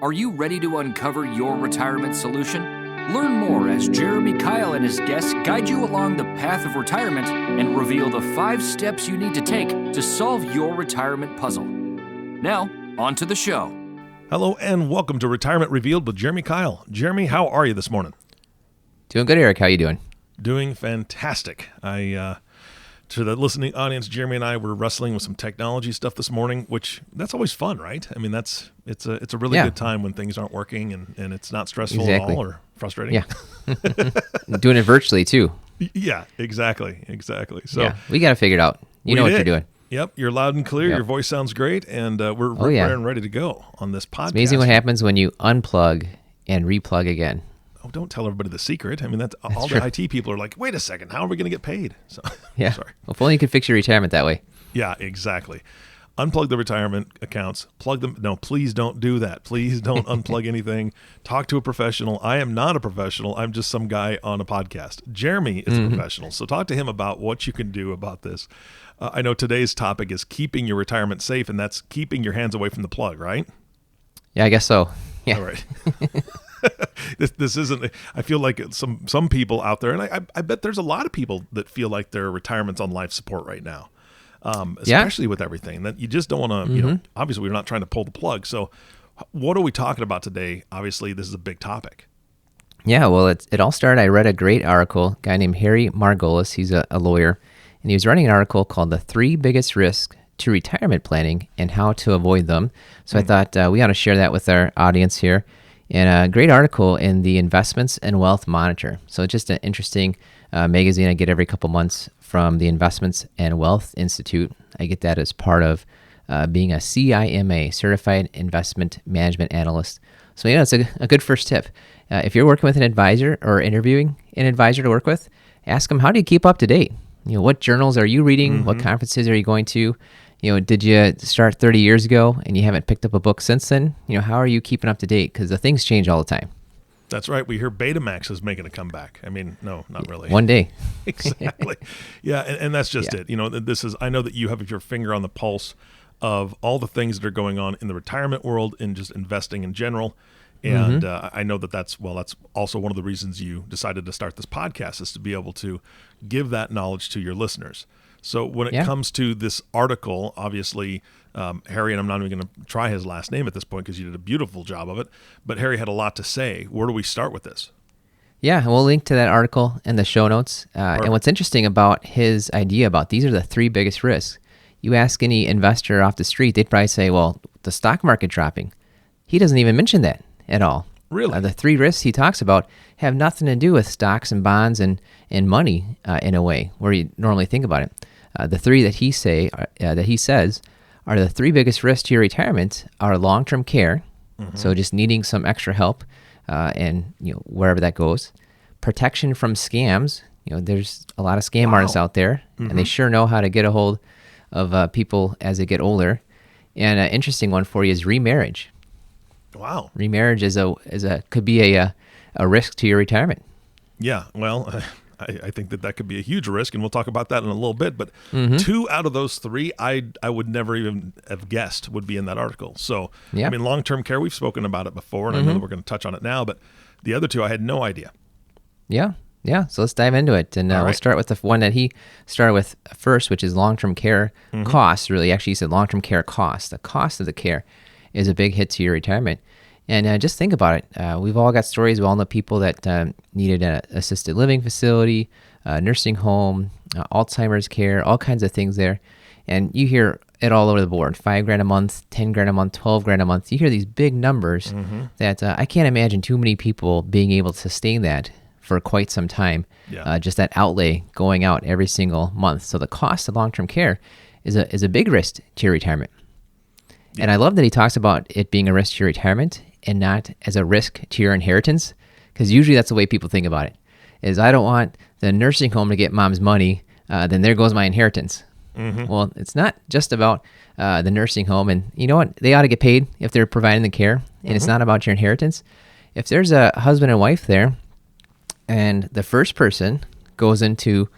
Are you ready to uncover your retirement solution? Learn more as Jeremy, Keil, and his guests guide you along the path of retirement and reveal the 5 steps you need to take to solve your retirement puzzle. Now, on to the show. Hello and welcome to Retirement Revealed with Jeremy Keil. Jeremy, how are you this morning? Doing good, Eric. How you doing? Doing fantastic. To the listening audience, Jeremy and I were wrestling with some technology stuff this morning, which that's always fun, right? I mean, it's a really good time when things aren't working and it's not stressful at all or frustrating. Yeah. Doing it virtually too. Yeah, exactly. So yeah, we got to figure it out. You know what you're doing. Yep, you're loud and clear. Yep. Your voice sounds great, and we're ready to go on this podcast. It's amazing what happens when you unplug and replug again. Oh, don't tell everybody the secret. I mean, that's all true. The IT people are like, wait a second, how are we going to get paid? So, yeah. Sorry. Well, if only you could fix your retirement that way. Yeah, exactly. Unplug the retirement accounts. Plug them. No, please don't do that. Please don't unplug anything. Talk to a professional. I am not a professional. I'm just some guy on a podcast. Jeremy is a professional. So talk to him about what you can do about this. I know today's topic is keeping your retirement safe, and that's keeping your hands away from the plug, right? Yeah, I guess so. Yeah. All right. This isn't. I feel like some people out there, and I bet there's a lot of people that feel like their retirement's on life support right now, especially with everything that you just don't want to. You know, obviously we're not trying to pull the plug. So, what are we talking about today? Obviously, this is a big topic. Yeah. Well, it all started. I read a great article. A guy named Harry Margolis. He's a lawyer, and he was writing an article called "The 3 Biggest Risks to Retirement Planning and How to Avoid Them." So I thought we ought to share that with our audience here. And a great article in the Investments and Wealth Monitor. So it's just an interesting magazine I get every couple months from the Investments and Wealth Institute. I get that as part of being a CIMA, Certified Investment Management Analyst. So yeah, it's a good first tip. If you're working with an advisor or interviewing an advisor to work with, ask them, how do you keep up to date? You know, what journals are you reading? What conferences are you going to? You know, did you start 30 years ago and you haven't picked up a book since then? You know, how are you keeping up to date? Because the things change all the time. That's right. We hear Betamax is making a comeback. I mean, no, not really. One day. Exactly. Yeah, and that's just it. You know, I know that you have your finger on the pulse of all the things that are going on in the retirement world and just investing in general. And I know that's also one of the reasons you decided to start this podcast, is to be able to give that knowledge to your listeners. So when it comes to this article, obviously, Harry, and I'm not even going to try his last name at this point because you did a beautiful job of it, but Harry had a lot to say. Where do we start with this? Yeah, and we'll link to that article in the show notes. And what's interesting about his idea about these are the 3 biggest risks. You ask any investor off the street, they'd probably say, well, the stock market dropping. He doesn't even mention that at all. Really? The 3 risks he talks about have nothing to do with stocks and bonds and money in a way where you normally think about it. The 3 that he says are the 3 biggest risks to your retirement are long-term care, so just needing some extra help, and wherever that goes. Protection from scams. There's a lot of scam artists out there, and they sure know how to get a hold of people as they get older. And an interesting one for you is remarriage. Wow, remarriage could be a risk to your retirement. Yeah, well. I think that could be a huge risk, and we'll talk about that in a little bit. But 2 out of those 3, I would never even have guessed would be in that article. So, I mean, long-term care, we've spoken about it before, and I know that we're going to touch on it now. But the other 2, I had no idea. Yeah. So let's dive into it, and we'll start with the one that he started with first, which is long-term care costs. Really, actually, he said long-term care costs. The cost of the care is a big hit to your retirement. And just think about it. We've all got stories. We all know people that needed an assisted living facility, nursing home, Alzheimer's care, all kinds of things there. And you hear it all over the board: $5,000 a month, $10,000 a month, $12,000 a month. You hear these big numbers that I can't imagine too many people being able to sustain that for quite some time. Yeah. Just that outlay going out every single month. So the cost of long-term care is a big risk to your retirement. Yeah. And I love that he talks about it being a risk to your retirement and not as a risk to your inheritance, because usually that's the way people think about it, is I don't want the nursing home to get mom's money, then there goes my inheritance. Well, it's not just about the nursing home, and you know what? They ought to get paid if they're providing the care, and it's not about your inheritance. If there's a husband and wife there, and the first person goes into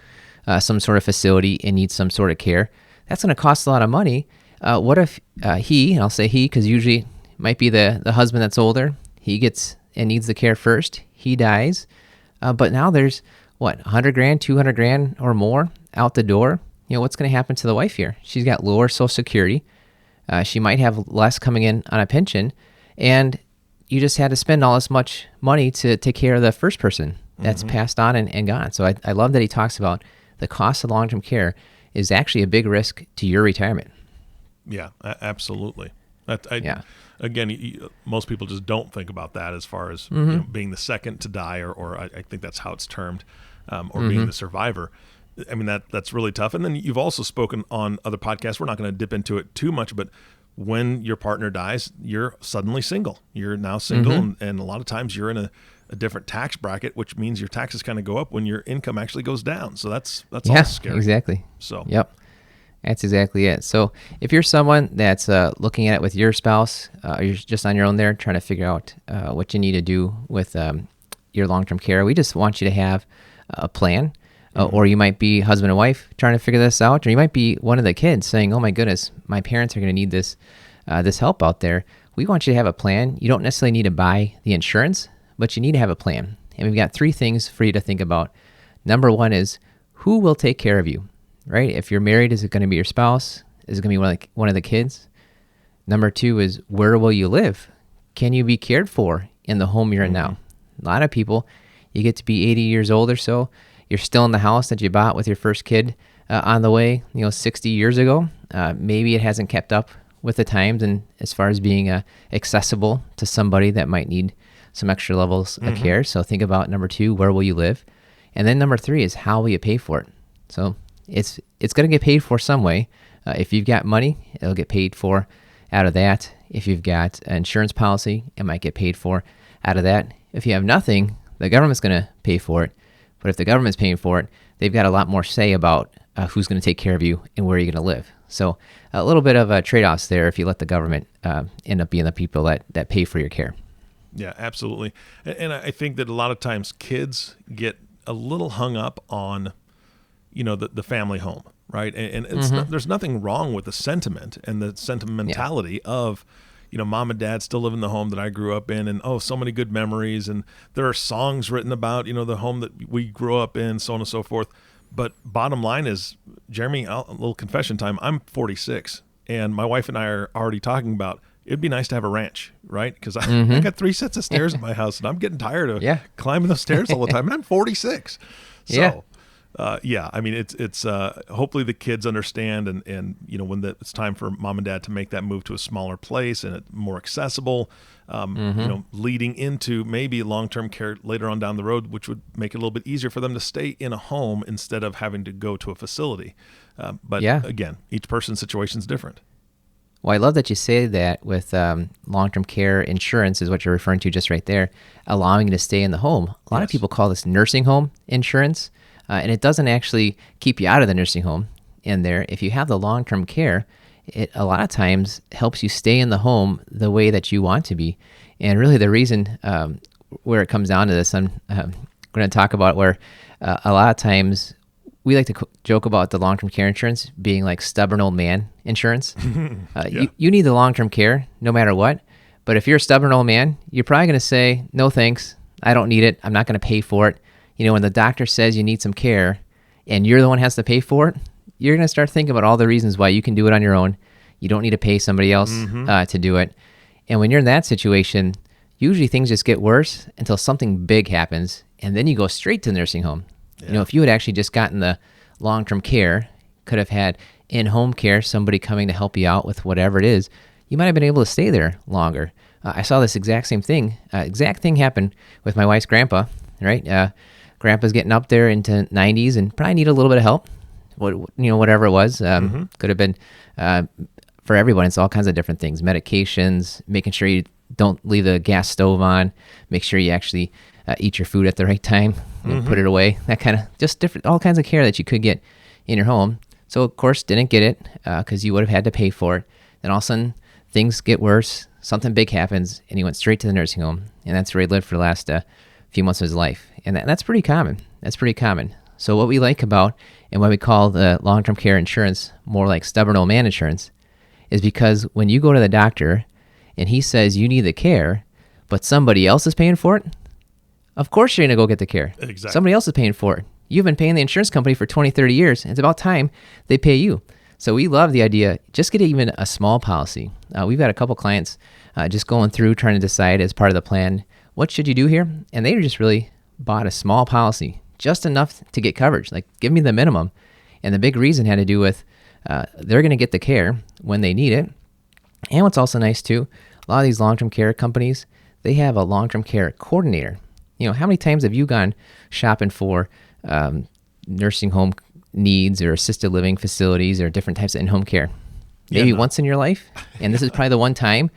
some sort of facility and needs some sort of care, that's going to cost a lot of money. What if he, and I'll say he because usually Might be the husband that's older. He gets and needs the care first. He dies. But now there's, 100 grand, 200 grand or more out the door. What's going to happen to the wife here? She's got lower Social Security. She might have less coming in on a pension. And you just had to spend all this much money to take care of the first person that's passed on and gone. So I love that he talks about the cost of long-term care is actually a big risk to your retirement. Yeah, absolutely. Again, most people just don't think about that as far as being the second to die, or I think that's how it's termed, or being the survivor. I mean, that's really tough. And then you've also spoken on other podcasts. We're not going to dip into it too much, but when your partner dies, you're suddenly single. You're now single, and a lot of times you're in a different tax bracket, which means your taxes kind of go up when your income actually goes down. So that's all scary. Exactly. So yep. That's exactly it. So if you're someone that's looking at it with your spouse, or you're just on your own there trying to figure out what you need to do with your long-term care, we just want you to have a plan. Or you might be husband and wife trying to figure this out, or you might be one of the kids saying, oh my goodness, my parents are going to need this help out there. We want you to have a plan. You don't necessarily need to buy the insurance, but you need to have a plan. And we've got 3 things for you to think about. Number 1 is, who will take care of you, right? If you're married, is it going to be your spouse? Is it going to be one of the kids? Number 2 is, where will you live? Can you be cared for in the home you're in now? A lot of people, you get to be 80 years old or so, you're still in the house that you bought with your first kid on the way, 60 years ago. Maybe it hasn't kept up with the times, and as far as being accessible to somebody that might need some extra levels of care. So think about number 2, where will you live? And then number 3 is, how will you pay for it? So it's going to get paid for some way. If you've got money, it'll get paid for out of that. If you've got an insurance policy, it might get paid for out of that. If you have nothing, the government's going to pay for it. But if the government's paying for it, they've got a lot more say about who's going to take care of you and where you're going to live. So a little bit of trade-offs there if you let the government end up being the people that pay for your care. Yeah, absolutely. And I think that a lot of times kids get a little hung up on, the family home, right? And it's there's nothing wrong with the sentiment and the sentimentality of, mom and dad still live in the home that I grew up in, and so many good memories. And there are songs written about, the home that we grew up in, so on and so forth. But bottom line is, Jeremy, a little confession time. I'm 46, and my wife and I are already talking about, it'd be nice to have a ranch, right? Because I got 3 sets of stairs in my house, and I'm getting tired of climbing those stairs all the time. And I'm 46. So, I mean, it's hopefully the kids understand, and when it's time for mom and dad to make that move to a smaller place and it's more accessible, leading into maybe long-term care later on down the road, which would make it a little bit easier for them to stay in a home instead of having to go to a facility. But again, each person's situation is different. Well, I love that you say that with long-term care insurance is what you're referring to just right there, allowing you to stay in the home. A lot of people call this nursing home insurance, and it doesn't actually keep you out of the nursing home in there. If you have the long-term care, it a lot of times helps you stay in the home the way that you want to be. And really the reason where it comes down to this, I'm going to talk about where a lot of times we like to joke about the long-term care insurance being like stubborn old man insurance. You need the long-term care no matter what. But if you're a stubborn old man, you're probably going to say, no thanks, I don't need it, I'm not going to pay for it. When the doctor says you need some care and you're the one who has to pay for it, you're going to start thinking about all the reasons why you can do it on your own. You don't need to pay somebody else to do it. And when you're in that situation, usually things just get worse until something big happens, and then you go straight to the nursing home. If you had actually just gotten the long-term care, could have had in-home care, somebody coming to help you out with whatever it is, you might have been able to stay there longer. I saw this exact thing happen with my wife's grandpa, right? Grandpa's getting up there into 90s and probably need a little bit of help. Whatever it was, could have been for everyone. It's all kinds of different things, medications, making sure you don't leave the gas stove on, make sure you actually eat your food at the right time, put it away, that kind of just different, all kinds of care that you could get in your home. So of course didn't get it because you would have had to pay for it. Then all of a sudden things get worse, something big happens, and he went straight to the nursing home, and that's where he lived for the last few months of his life. And that's pretty common. So what we like about, and why we call the long-term care insurance more like stubborn old man insurance, is because when you go to the doctor and he says you need the care, but somebody else is paying for it, of course you're going to go get the care. Exactly. Somebody else is paying for it. You've been paying the insurance company for 20, 30 years, and it's about time they pay you. So we love the idea, just get even a small policy. We've got a couple clients just going through trying to decide as part of the plan, what should you do here? And they just really bought a small policy, just enough to get coverage, like give me the minimum. And the big reason had to do with they're going to get the care when they need it. And what's also nice too, a lot of these long-term care companies, they have a long-term care coordinator. How many times have you gone shopping for nursing home needs or assisted living facilities or different types of in-home care? Maybe once in your life, and this is probably the one time,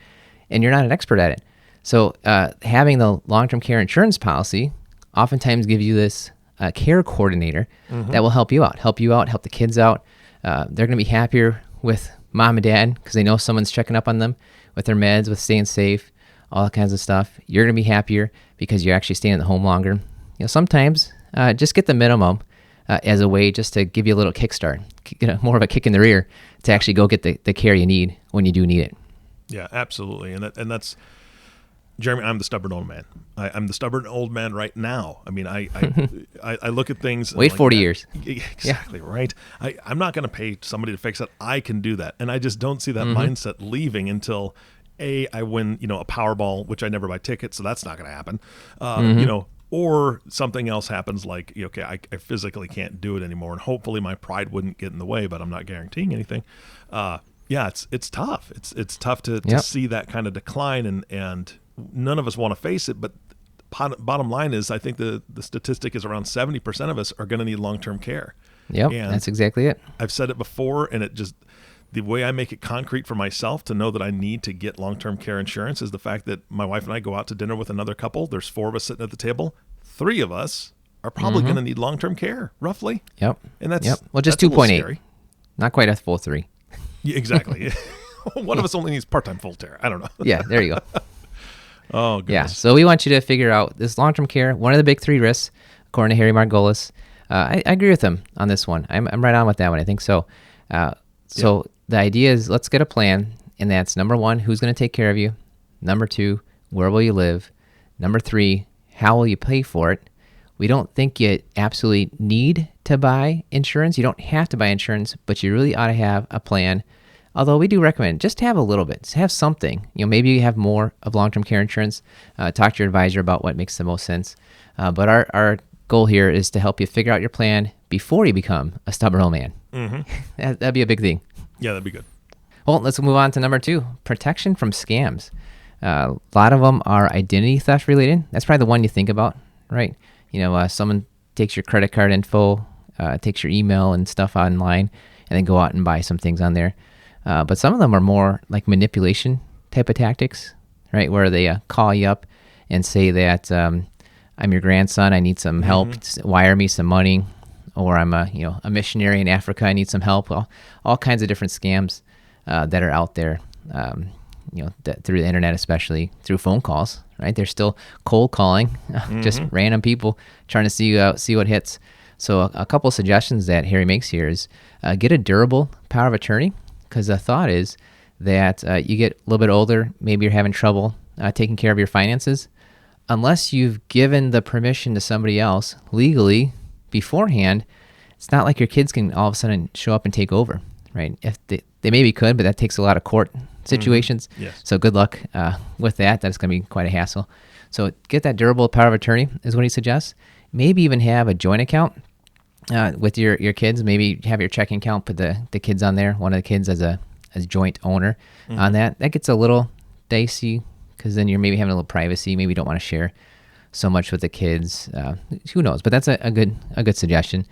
and you're not an expert at it. So having the long-term care insurance policy oftentimes give you this care coordinator that will help you out, help the kids out. They're going to be happier with mom and dad because they know someone's checking up on them with their meds, with staying safe, all that kinds of stuff. You're going to be happier because you're actually staying at the home longer. Sometimes just get the minimum as a way just to give you a little kickstart, more of a kick in the rear to actually go get the care you need when you do need it. Yeah, absolutely. And that's, Jeremy, I'm the stubborn old man. I'm the stubborn old man right now. I mean, I look at things. Wait 40 years. Exactly, right. I'm not going to pay somebody to fix it. I can do that. And I just don't see that mindset leaving until, I win, a Powerball, which I never buy tickets, so that's not going to happen. Or something else happens like, I physically can't do it anymore. And hopefully my pride wouldn't get in the way, but I'm not guaranteeing anything. It's tough. It's tough to see that kind of decline, and none of us want to face it. But bottom line is, I think the statistic is around 70% of us are going to need long-term care. Yep, and that's exactly it. I've said it before, and the way I make it concrete for myself to know that I need to get long-term care insurance is the fact that my wife and I go out to dinner with another couple. There's 4 of us sitting at the table. 3 of us are probably going to need long-term care, roughly. Yep. And that's well, just 2.8. Not quite a full 3. Yeah, exactly. One of us only needs part-time full care. I don't know. Yeah, there you go. Oh, goodness. Yeah, so we want you to figure out this long-term care, one of the big 3 risks, according to Harry Margolis. I agree with him on this one. I'm right on with that one. I think so. So the idea is, let's get a plan, and that's number 1, who's going to take care of you? Number 2, where will you live? Number 3, how will you pay for it? We don't think you absolutely need to buy insurance. You don't have to buy insurance, but you really ought to have a plan. Although we do recommend just have a little bit, just have something. Maybe you have more of long-term care insurance. Talk to your advisor about what makes the most sense. But our goal here is to help you figure out your plan before you become a stubborn old man. That'd be a big thing. Yeah, that'd be good. Well, let's move on to number 2, protection from scams. A lot of them are identity theft related. That's probably the one you think about, right? Someone takes your credit card info, takes your email and stuff online, and then go out and buy some things on there. But some of them are more like manipulation type of tactics, right? Where they call you up and say that I'm your grandson, I need some help, wire me some money, or I'm a missionary in Africa, I need some help. All kinds of different scams that are out there. Through the internet, especially through phone calls, right? They're still cold calling, just random people trying to see what hits. So a couple of suggestions that Harry makes here is get a durable power of attorney, because the thought is that you get a little bit older, maybe you're having trouble taking care of your finances. Unless you've given the permission to somebody else legally beforehand, it's not like your kids can all of a sudden show up and take over, right? If they maybe could, but that takes a lot of court situations. Yes. So good luck with that. That's going to be quite a hassle. So get that durable power of attorney is what he suggests. Maybe even have a joint account with your kids. Maybe have your checking account, put the kids on there, one of the kids as joint owner on that. That gets a little dicey because then you're maybe having a little privacy. Maybe you don't want to share so much with the kids. Who knows? But that's a good suggestion.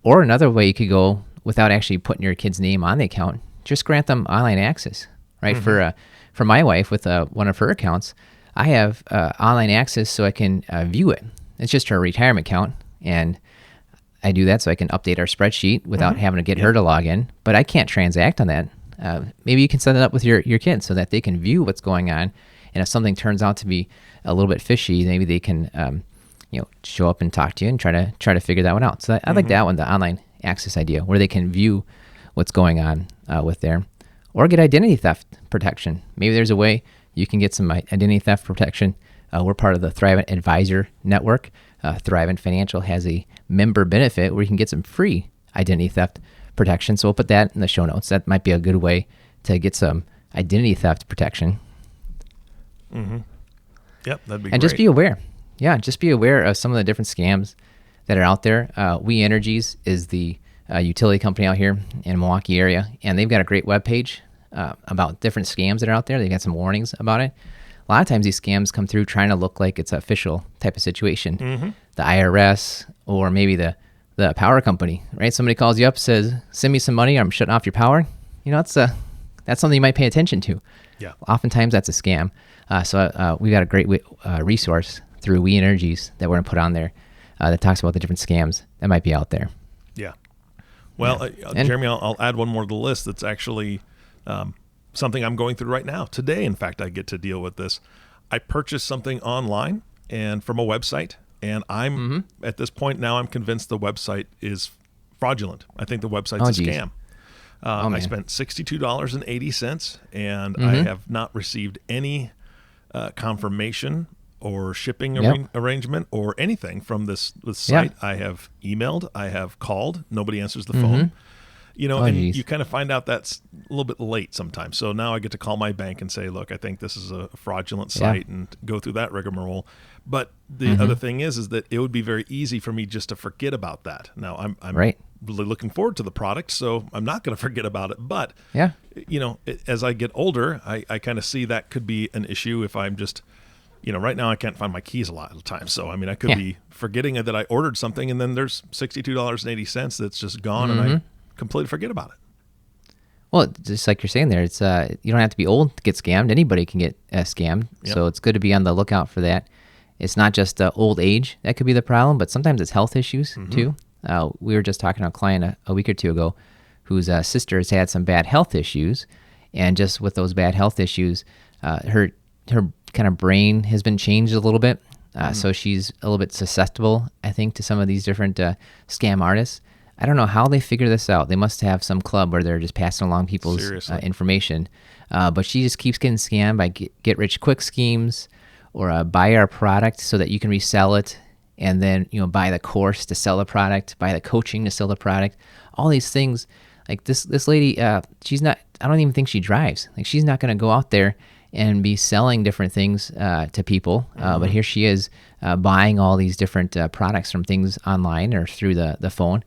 Or another way you could go without actually putting your kid's name on the account, just grant them online access, right? For my wife with one of her accounts, I have online access so I can view it. It's just her retirement account, and I do that so I can update our spreadsheet without having to get her to log in. But I can't transact on that. Maybe you can set it up with your kids so that they can view what's going on, and if something turns out to be a little bit fishy, maybe they can show up and talk to you and try to figure that one out. So I like that one, the online access idea, where they can view what's going on with there. Or get identity theft protection. Maybe there's a way you can get some identity theft protection. We're part of the Thrivent Advisor Network. Thrivent Financial has a member benefit where you can get some free identity theft protection. So we'll put that in the show notes. That might be a good way to get some identity theft protection. Mm-hmm. Yep, that'd be great. And just be aware. Yeah, just be aware of some of the different scams that are out there. We Energies is the utility company out here in Milwaukee area, and they've got a great webpage about different scams that are out there. They've got some warnings about it. A lot of times these scams come through trying to look like it's an official type of situation. Mm-hmm. The IRS or maybe the power company, right? Somebody calls you up, says, send me some money, or I'm shutting off your power. That's something you might pay attention to. Yeah. Oftentimes that's a scam. So we've got a great resource through We Energies that we're going to put on there that talks about the different scams that might be out there. Yeah. Well, Jeremy, I'll add one more to the list that's actually something I'm going through right now. Today, in fact, I get to deal with this. I purchased something online and from a website, and I'm at this point now I'm convinced the website is fraudulent. I think the website's a scam. I spent $62.80, and I have not received any confirmation or shipping arrangement or anything from this site. I have emailed, I have called, nobody answers the phone. You kind of find out that's a little bit late sometimes. So now I get to call my bank and say, look, I think this is a fraudulent site, and go through that rigmarole. But the other thing is that it would be very easy for me just to forget about that. Now I'm really looking forward to the product, so I'm not going to forget about it. But as I get older, I kind of see that could be an issue if I'm just, right now I can't find my keys a lot of the time. So, I mean, I could be forgetting that I ordered something, and then there's $62.80 that's just gone, and I completely forget about it. Well, just like you're saying there, it's you don't have to be old to get scammed. Anybody can get scammed. Yep. So it's good to be on the lookout for that. It's not just old age that could be the problem, but sometimes it's health issues too. We were just talking to a client a week or two ago whose sister has had some bad health issues, and just with those bad health issues, her kind of brain has been changed a little bit. So she's a little bit susceptible, I think, to some of these different scam artists. I don't know how they figure this out. They must have some club where they're just passing along people's information. But she just keeps getting scammed by get-rich-quick schemes, or buy our product so that you can resell it, and then buy the course to sell the product, buy the coaching to sell the product. All these things, like this lady, she's not. I don't even think she drives. Like, she's not going to go out there and be selling different things to people. But here she is buying all these different products from things online or through the phone.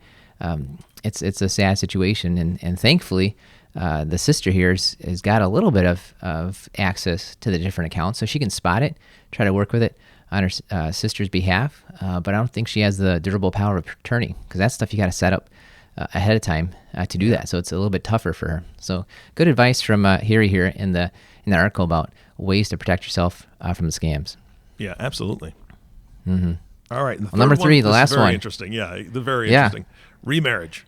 It's a sad situation, and thankfully the sister here has got a little bit of access to the different accounts, so she can spot it, try to work with it on her sister's behalf. But I don't think she has the durable power of attorney, because that's stuff you got to set up ahead of time to do that. So it's a little bit tougher for her. So good advice from Harry here in the article about ways to protect yourself from the scams. Yeah, absolutely. All right. Well, number 3, the last one. Very interesting. Yeah, interesting. Remarriage.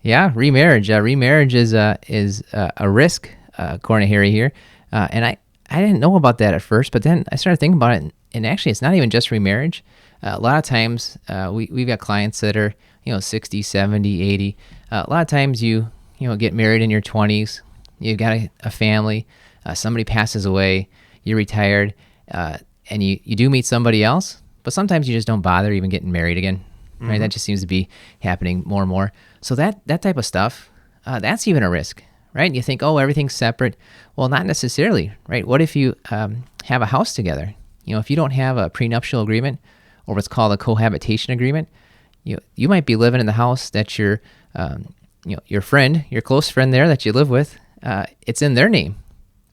Yeah, remarriage. Remarriage is a risk, according to Harry here. And I didn't know about that at first, but then I started thinking about it, and actually it's not even just remarriage. A lot of times we've got clients that are 60, 70, 80. A lot of times you get married in your 20s, you've got a family, somebody passes away, you're retired, and you do meet somebody else, but sometimes you just don't bother even getting married again. Right? That just seems to be happening more and more. So that type of stuff, that's even a risk, right? And you think, oh, everything's separate. Well, not necessarily, right? What if you have a house together? If you don't have a prenuptial agreement, or what's called a cohabitation agreement, you might be living in the house that your friend, your close friend there that you live with, it's in their name,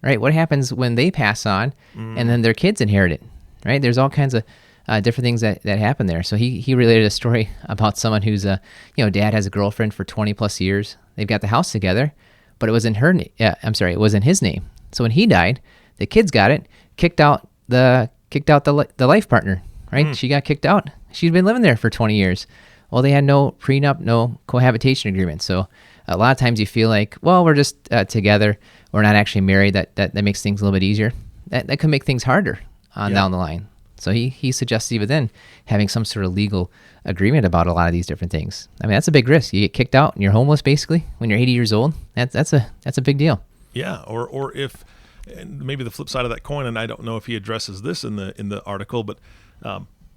right? What happens when they pass on and then their kids inherit it, right? There's all kinds of different things that happen there. So he related a story about someone who's dad has a girlfriend for 20 plus years. They've got the house together, but it was in it was in his name. So when he died, the kids got it, kicked out the life partner, right? She got kicked out. She'd been living there for 20 years. Well, they had no prenup, no cohabitation agreement. So a lot of times you feel like, well, we're just together. We're not actually married. That makes things a little bit easier. That could make things harder down the line. So he suggests even then having some sort of legal agreement about a lot of these different things. I mean, that's a big risk. You get kicked out and you're homeless basically when you're 80 years old. That's a big deal. Yeah, or if, and maybe the flip side of that coin, and I don't know if he addresses this in the article, but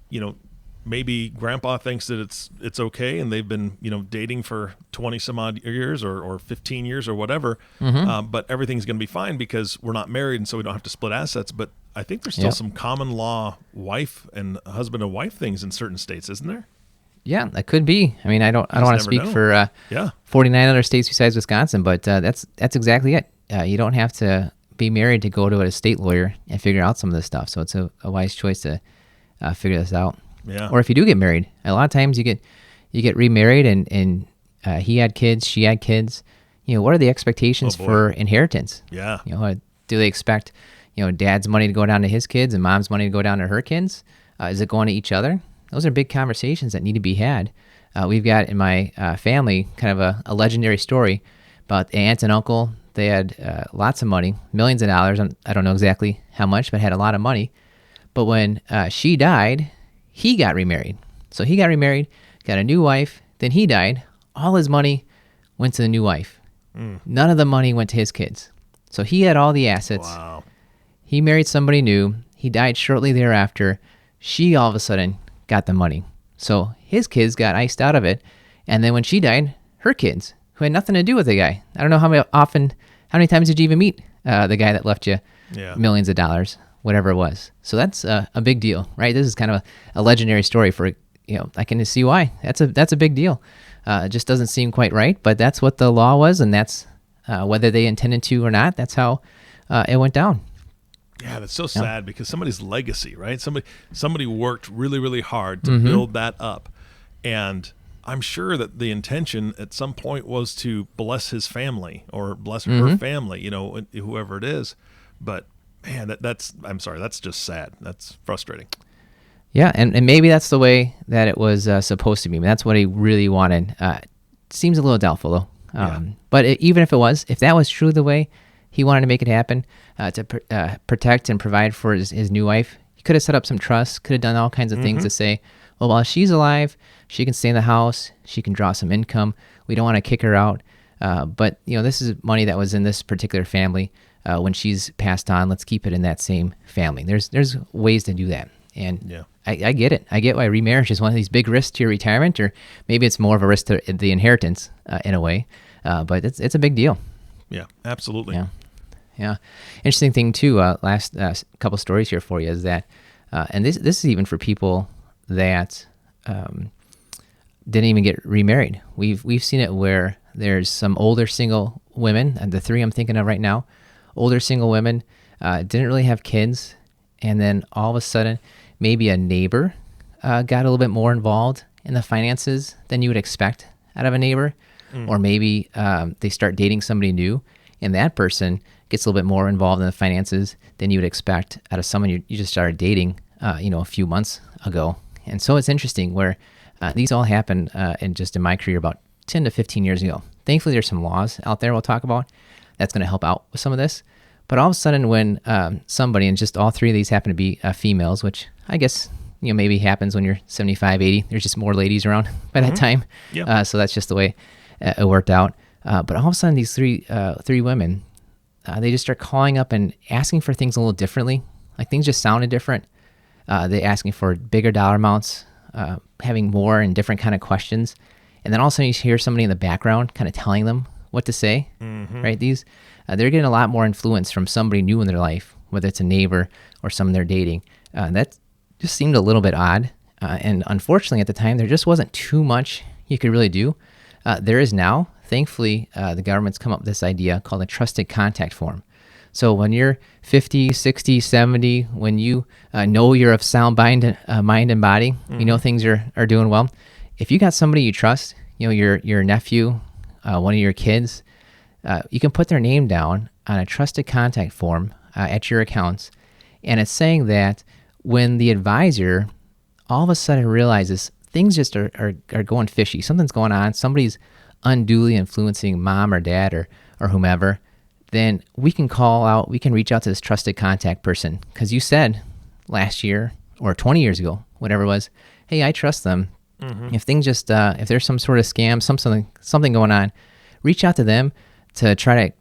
you know, maybe grandpa thinks that it's okay, and they've been, you know, dating for 20 some odd years or 15 years or whatever, but everything's going to be fine because we're not married, and so we don't have to split assets. But I think there's still some common law wife and husband and wife things in certain states, isn't there? Yeah, that could be. I mean, I don't want to speak for 49 other states besides Wisconsin, but that's exactly it. You don't have to be married to go to a state lawyer and figure out some of this stuff. So it's a wise choice to figure this out. Yeah. Or if you do get married, a lot of times you get remarried and he had kids, she had kids. You know, what are the expectations for inheritance? Yeah. You know, do they expect, you know, dad's money to go down to his kids and mom's money to go down to her kids? Is it going to each other? Those are big conversations that need to be had. We've got in my family kind of a legendary story about the aunt and uncle. They had lots of money, millions of dollars. I don't know exactly how much, but had a lot of money. But when she died, he got remarried. So he got remarried, got a new wife, then he died. All his money went to the new wife. None of the money went to his kids. So he had all the assets. Wow. He married somebody new. He died shortly thereafter. She all of a sudden got the money. So his kids got iced out of it. And then when she died, her kids, who had nothing to do with the guy. I don't know how many times did you even meet the guy that left you millions of dollars, whatever it was. So that's a big deal, right? This is kind of a legendary story for, you know, I can just see why. That's a big deal. It just doesn't seem quite right, but that's what the law was, and that's whether they intended to or not, that's how it went down. Yeah, that's so sad because somebody's legacy, right? Somebody worked really, really hard to build that up. And I'm sure that the intention at some point was to bless his family or bless her family, you know, whoever it is. But man, that's just sad. That's frustrating. Yeah, and maybe that's the way that it was supposed to be. I mean, that's what he really wanted. Seems a little doubtful, though. But even if that was truly the way he wanted to make it happen, to protect and provide for his new wife, he could have set up some trust, could have done all kinds of things to say, well, while she's alive, she can stay in the house, she can draw some income. We don't want to kick her out. But, you know, this is money that was in this particular family. When she's passed on, let's keep it in that same family. There's ways to do that. And I get it. I get why remarriage is one of these big risks to your retirement, or maybe it's more of a risk to the inheritance in a way. But it's a big deal. Yeah, absolutely. Yeah. Interesting thing too. Last couple stories here for you is that, and this is even for people that didn't even get remarried. We've seen it where there's some older single women, and the three I'm thinking of right now, older single women, didn't really have kids, and then all of a sudden, maybe a neighbor got a little bit more involved in the finances than you would expect out of a neighbor, or maybe they start dating somebody new, and that person gets a little bit more involved in the finances than you would expect out of someone you just started dating, a few months ago. And so it's interesting where these all happened in my career about 10 to 15 years ago. Thankfully, there's some laws out there we'll talk about that's going to help out with some of this. But all of a sudden, when somebody, and just all three of these happen to be females, which I guess maybe happens when you're 75, 80, there's just more ladies around by that time. Yep. So that's just the way it worked out. But all of a sudden, these three women, they just start calling up and asking for things a little differently. Like things just sounded different. They asking for bigger dollar amounts, having more and different kind of questions. And then all of a sudden you hear somebody in the background kind of telling them what to say, right? These, they're getting a lot more influence from somebody new in their life, whether it's a neighbor or someone they're dating. That just seemed a little bit odd. And unfortunately at the time, there just wasn't too much you could really do. There is now, thankfully, the government's come up with this idea called a trusted contact form. So when you're 50, 60, 70, when you know you're of sound mind and body, you know things are doing well. If you got somebody you trust, your nephew, one of your kids, you can put their name down on a trusted contact form at your accounts. And it's saying that when the advisor all of a sudden realizes things just are going fishy, something's going on, somebody's unduly influencing mom or dad or whomever, then we can reach out to this trusted contact person. Because you said last year or 20 years ago, whatever it was, hey, I trust them. If things if there's some sort of scam, something going on, reach out to them to try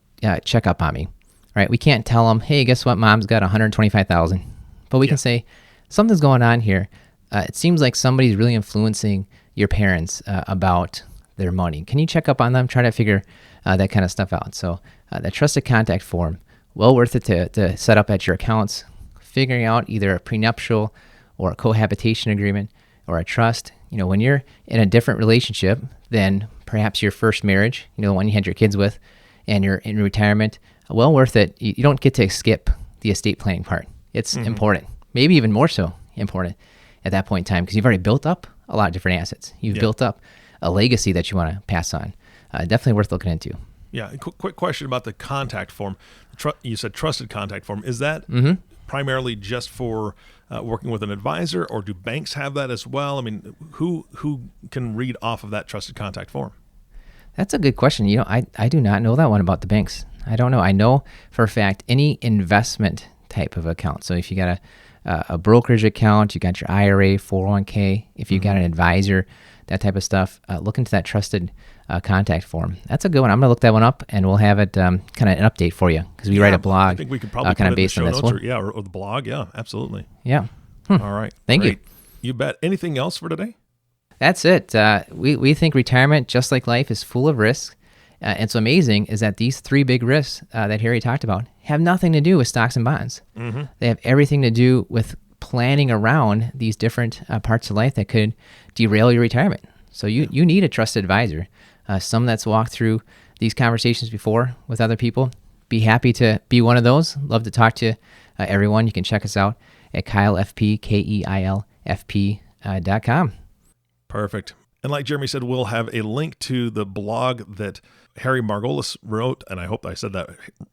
check up on me, right? We can't tell them, hey, guess what? Mom's got $125,000. But we can say, something's going on here. It seems like somebody's really influencing your parents about their money. Can you check up on them? Try to figure that kind of stuff out. So that trusted contact form, well worth it to set up at your accounts, figuring out either a prenuptial or a cohabitation agreement or a trust. When you're in a different relationship than perhaps your first marriage, the one you had your kids with, and you're in retirement, well worth it. You don't get to skip the estate planning part. It's important, maybe even more so important at that point in time, because you've already built up a lot of different assets. You've built up a legacy that you want to pass on. Definitely worth looking into. Yeah. Quick question about the contact form. You said trusted contact form. Is that primarily just for working with an advisor, or do banks have that as well? I mean, who can read off of that trusted contact form? That's a good question. I do not know that one about the banks. I don't know. I know for a fact any investment type of account. So if you got a brokerage account, you got your IRA, 401k, if you got an advisor, that type of stuff, look into that trusted contact form. That's a good one. I'm going to look that one up, and we'll have it kind of an update for you, because we write a blog. I think we could probably kind put of based in the on show this notes one. or the blog. Yeah, absolutely. Yeah. All right. Thank Great. you. You bet. Anything else for today? That's it. We think retirement, just like life, is full of risks. And what's amazing is that these three big risks that Harry talked about have nothing to do with stocks and bonds. They have everything to do with planning around these different parts of life that could derail your retirement. So you need a trusted advisor, someone that's walked through these conversations before with other people. Be happy to be one of those. Love to talk to everyone. You can check us out at KeilFP, KeilFP.com. Perfect. And like Jeremy said, we'll have a link to the blog that Harry Margolis wrote, and I hope I said that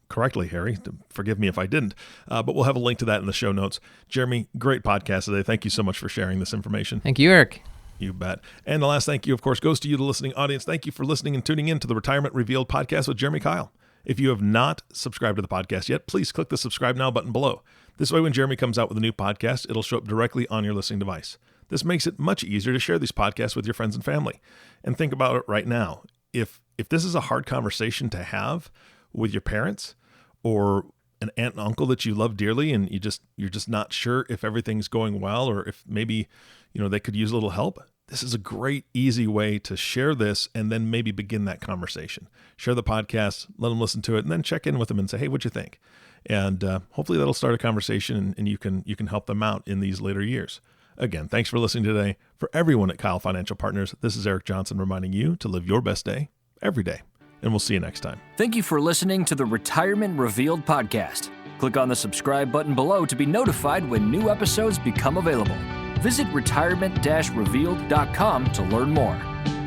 correctly, Harry. Forgive me if I didn't, but we'll have a link to that in the show notes. Jeremy, great podcast today. Thank you so much for sharing this information. Thank you, Eric. You bet. And the last thank you, of course, goes to you, the listening audience. Thank you for listening and tuning in to the Retirement Revealed podcast with Jeremy Keil. If you have not subscribed to the podcast yet, please click the subscribe now button below. This way, when Jeremy comes out with a new podcast, it'll show up directly on your listening device. This makes it much easier to share these podcasts with your friends and family. And think about it right now. If this is a hard conversation to have with your parents or an aunt and uncle that you love dearly, and you're just not sure if everything's going well, or if maybe they could use a little help, this is a great, easy way to share this and then maybe begin that conversation. Share the podcast, let them listen to it, and then check in with them and say, hey, what'd you think? And hopefully that'll start a conversation, and you can help them out in these later years. Again, thanks for listening today. For everyone at Keil Financial Partners, this is Eric Johnson reminding you to live your best day every day. And we'll see you next time. Thank you for listening to the Retirement Revealed podcast. Click on the subscribe button below to be notified when new episodes become available. Visit retirement-revealed.com to learn more.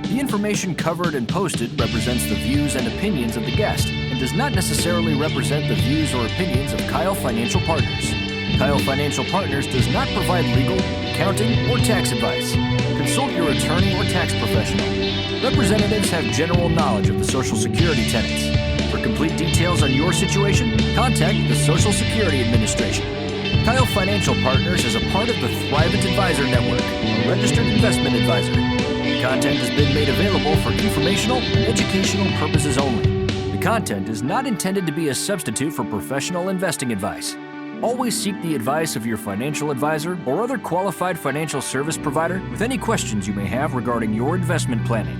The information covered and posted represents the views and opinions of the guest and does not necessarily represent the views or opinions of Keil Financial Partners. Keil Financial Partners does not provide legal, accounting, or tax advice. Consult your attorney or tax professional. Representatives have general knowledge of the Social Security tenets. For complete details on your situation, contact the Social Security Administration. Keil Financial Partners is a part of the Thrivent Advisor Network, a registered investment advisor. The content has been made available for informational and educational purposes only. The content is not intended to be a substitute for professional investing advice. Always seek the advice of your financial advisor or other qualified financial service provider with any questions you may have regarding your investment planning.